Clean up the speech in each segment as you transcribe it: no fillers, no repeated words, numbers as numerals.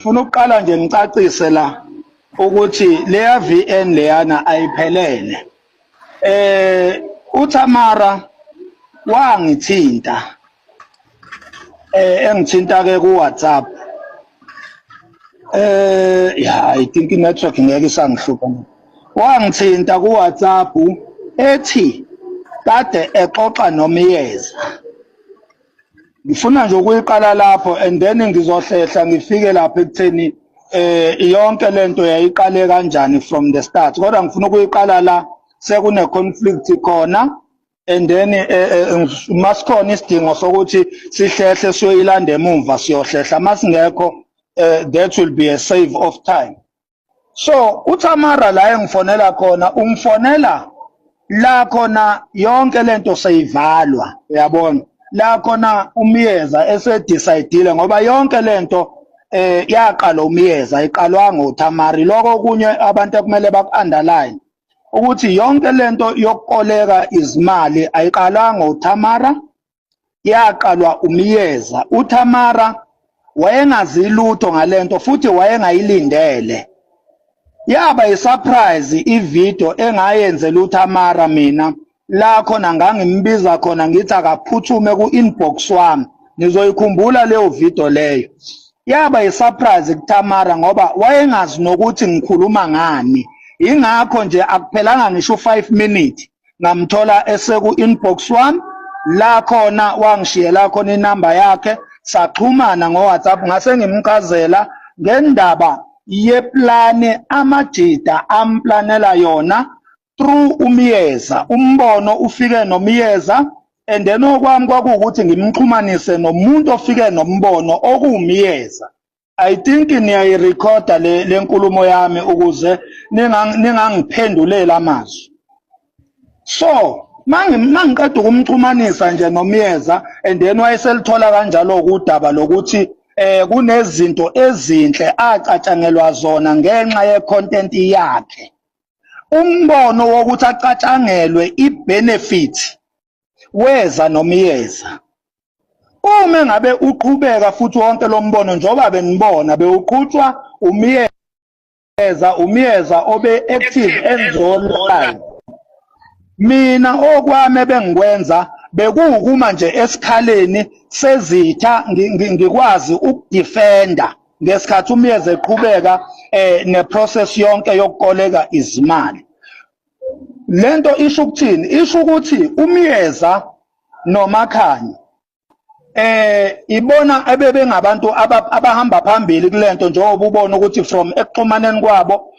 Ngifuna ukuqala nje ngicacise la ukuthi leya VN leyana ayiphelele. uTamara wangithinta engithinta ke ku WhatsApp. I think network ngeke isangihlupha. Wangithinta ku WhatsApp ethi kade exoxa noMiyeza. Ngifuna nje ukuyiqala lapho and then ngizohlehla ngifike lapha ekutheni yonke lento yayiqale kanjani from the start. Kodwa ngifuna ukuyiqala la sekune conflict khona and then masikhona isidingo sokuthi sihlehle siyoyilanda emuva siyohlehla masingekho that will be a save of time. So uTamara la engifonela khona ungifonela la khona yonke lento seyivalwa uyabona. La khona uMiyeza esedecide ngoba yonke lento yaqala uMiyeza iqalwanga uTamara. Lokho kunye abantu ekumele baku-underline ukuthi yonke lento yokukoleka izimali ayiqalwanga uTamara, yaqalwa uMiyeza. uTamara wayengazi lutho ngalento futhi wayengayilindele. Yaba isurprise ivideo engayenzela uTamara mina la khona ngangimbiza khona ngithi akaphuthume ku-inbox wami nizoyikhumbula leyo video leyo. Yaba isurprise kuTamara ngoba wayengazi nokuthi ngikhuluma ngani. Ingakho nje akuphelanga ngisho 5 minutes ngamthola eseku-inbox wami la khona wangishiyela khona inamba yakhe saxhumana ngo-WhatsApp ngase ngimchazela ngendaba yeplane amajida amplanela yona through uMiyeza. Umbono ufike noMiyeza and then okwami kwakuwukuthi ngimxhumanise nomuntu ofike nombono okuwuMiyeza. I think niyayirekhoda le nkulumo yami ukuze ningangiphendulela amazwi. So mangiqeda ukumxhumanisa nje noMiyeza and then wayeselithola kanjalo udaba lokuthi kunezinto ezinhle acatshangelwa zona ngenxa ye-content yakhe. Umbono wokuthi acatshangelwe i-benefit weza noMiyeza. Uma ngabe uqhubeka futhi wonke lo mbono njengoba benibona bewuqhutshwa uMiyeza obe active enzone. Mina okwami bengikwenza bekuwukuma nje esikhaleni sezitha ngikwazi ukudefenda ngesikhathi uMiyeza eqhubeka neprocess yonke yokukoleka izimali. Lento isho ukuthini? Isho ukuthi uMiyeza noMakhanya ibona abebengabantu abahamba phambili kulento njengoba ubona ukuthi from ekuxhumaneni kwabo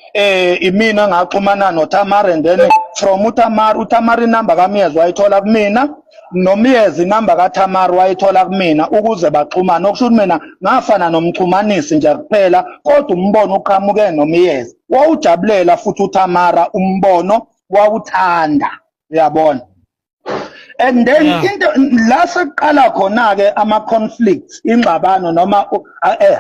imina ngaxhumana noTamara and then from uTamara inamba kaMiyeza wayithola kumina noMiyeza inamba kaTamara wayithola kumina ukuze baxhumane. Okusho ukuthi mina ngafana nomxhumanisi nje kuphela kodwa umbono uqhamuke noMiyeza. Wawujabulela futhi uTamara umbono wawuthanda uyabona. And then into la seqala khona ke ama conflicts ingxabano noma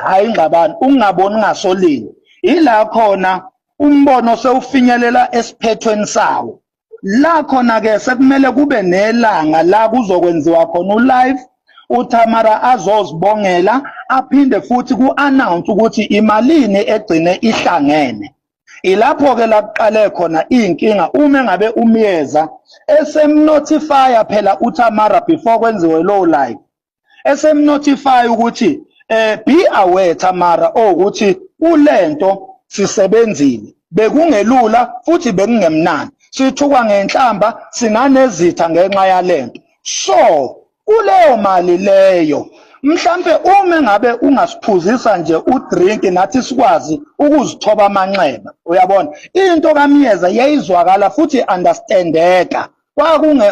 hayi ingxabano ungaboni ngasolini ila khona umbono sewufinyelela esiphethweni sawo. La khona ke sekumele kube nelanga la kuzokwenziwa khona ulive uTamara azozibongela aphinde futhi ku-announce ukuthi imalini egcine ihlangene. Ilapho ke la kuqale khona inkinga uma ngabe uMiyeza esemnotifya phela uTamara before kwenziwe low live. Esemnotify ukuthi be aware Tamara ukuthi kulento sisebenzile. Bekungelula futhi bekungemnandi. Sithuka ngenhlamba singanezitha ngenxa yalento. So kuleyo mali leyo mhlambe uma ngabe ungasiphuzisa nje udrink nathi sikwazi ukuzithoba amanxeba uyabona. Into kaMiyeza yayizwakala futhi understandeka.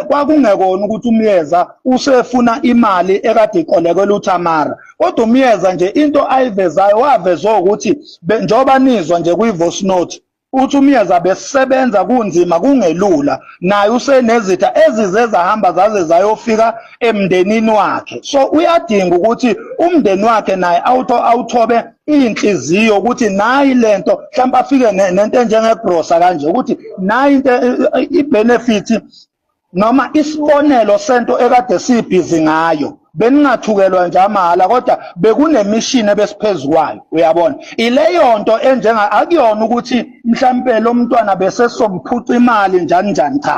Kwakungekona ukuthi uMiyeza usefuna imali ekade ikolekela uTamara. Kodwa uMiyeza nje into ayivezayo waveza ukuthi njoba nizwa nje kwi-voice note uthi uMiyeza besebenza kunzima kungelula naye usenezitha ezizezahamba zaze zayofika emndenini wakhe. So uyadinga ukuthi umndeni wakhe naye awuthobe inhliziyo ukuthi nayi lento mhlawumbe afike nento enjengegrosa kanje ukuthi nayi into ibenefit noma isibonelo sento ekade sibhizi ngayo beningathukelwa nje amahhala kodwa bekunemishini ebesiphezukwayo uyabona ileyo nto enjenga akuyona ukuthi mhlambe lo mntwana bese somphuca imali njani njani cha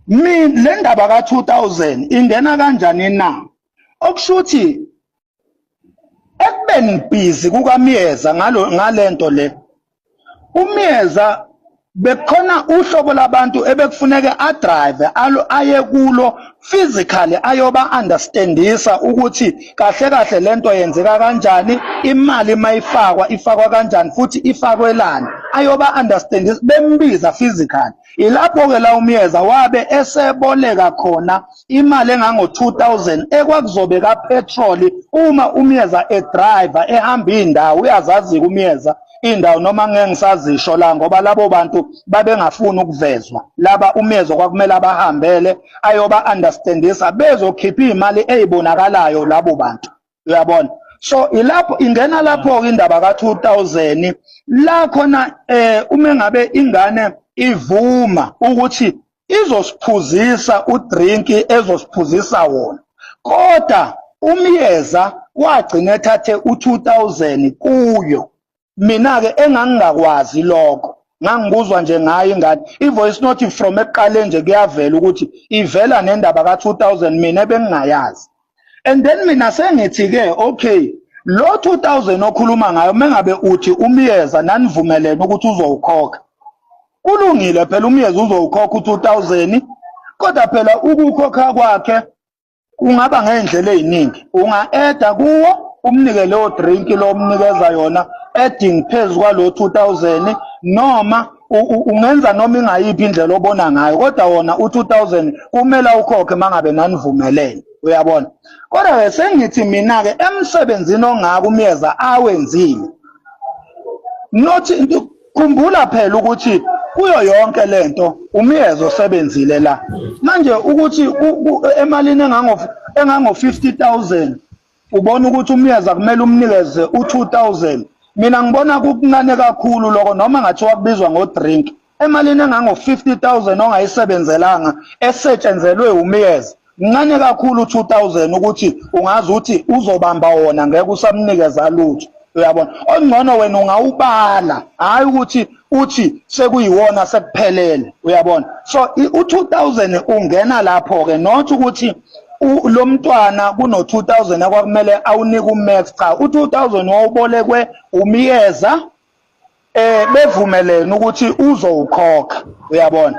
le ndaba ka-2000 ingena kanjani na okushuthi ekubeni busy kukaMiyeza ngalento le uMiyeza bekhona uhlobo labantu ebekufuneke adrive aye kulo physically ayoba understandisa ukuthi kahle kahle lento yenzeka kanjani imali ifakwa kanjani futhi ifakwelani ayoba understandisa bembiza physically ilapho ke la uMiyeza wabe eseboleka khona imali engango-2000 ekwakuzobe kapetrol uma uMiyeza edriver ehamba indawo uyazazi uMiyeza indawo noma ngeke ngisazisho la ngoba labo bantu babengafuni ukuvezwa laba uMiyeza kwakumele abahambele ayoba understandisa bezokhipha imali ezibonakalayo labo bantu uyabona so ilapho ingena lapho ke indaba ka-2000 la khona uma ngabe ingane ivuma ukuthi izosiphuzisa udrink ezosiphuzisa wona kodwa uMiyeza wagcina ethathe u-2000 kuyo mina ke engangingakwazi lokho ngangibuzwa nje ngayo ingane ivoice note from ekuqaleni nje kuyavela ukuthi ivela nendaba ka-2000 mina ebengingayazi and then mina sengithi ke okay lo 2000 okhuluma ngayo mengabe uthi uMiyeza nanivumelene ukuthi uzowukhokha kulungile phela uMiyeza uzowukhokha u-2000 kodwa phela ukukhokha kwakhe kungaba ngendlela eziningi unga-eda kuwo umnike leyo drink lo umnikeza yona adding phezu kwalo 2000 noma ungenza noma ingayiphi indlela obona ngayo kodwa wona u2000 kumele ukhokhe mangabe nanivumelene uyabona kodwa ke sengithi mina ke emsebenzini ongaka uMiyeza awenzile not khumbula phela ukuthi kuyo yonke lento uMiyeza osebenzile la manje ukuthi emalini engango 50000 ubona ukuthi uMiyeza kumele umnikeze u2000 mina ngibona kukuncane kakhulu lokho noma ngathiwa kubizwa ngo-drink emalini engango 50000 ongayisebenzelanga esetshenzelwe uMiyeza kuncane kakhulu u2000 ukuthi ungazi ukuthi uzobamba wona ngeke usamnikeza lutho uyabona ongcono wena ungawubala hayi ukuthi uthi sekuyiwona sekuphelele uyabona so u2000 ungena lapho ke not ukuthi lo mntwana kuno-2000 akwakumele awunike uMax cha u2000 wawubolekwe uMiyeza bevumelene ukuthi uzowukhokha uyabona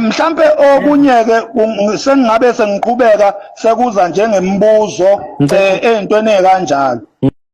mhlambe okunye ke sengingabe sengiqhubeka sekuza njengembuzo ey'ntweni kanjalo